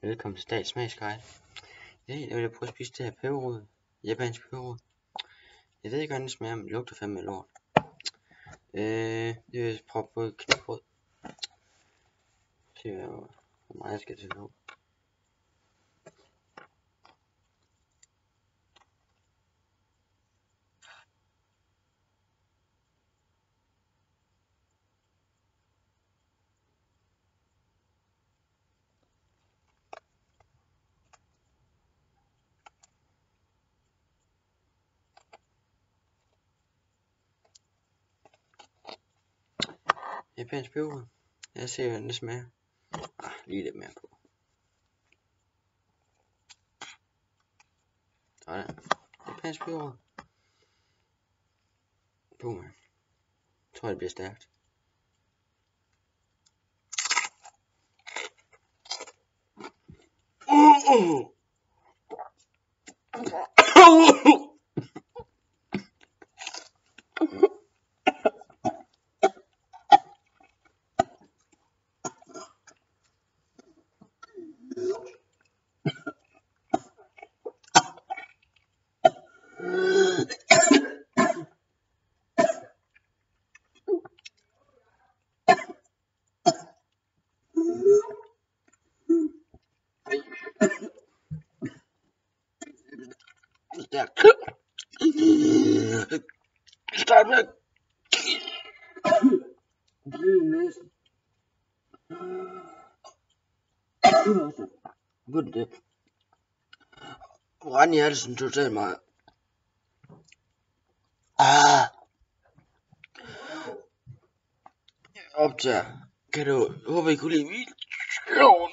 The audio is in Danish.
Velkommen til dagens smagsguide. I dag vil jeg prøve at spise det her peberrod. Japansk peberrod. Jeg ved ikke hvordan det smager, men det lugter fandme lort. Det vil jeg prøve på et knækbrød. Se hvor meget jeg skal til nu. Japansk peberrod. Jeg ser hvordan det smager. Lige lidt mere på. Sådan. Japansk peberrod. Boom. Jeg tror det bliver stærkt. Start med det. Rand i halsen totalt meget. Optager. Kan du håbe I kunne lide videoen?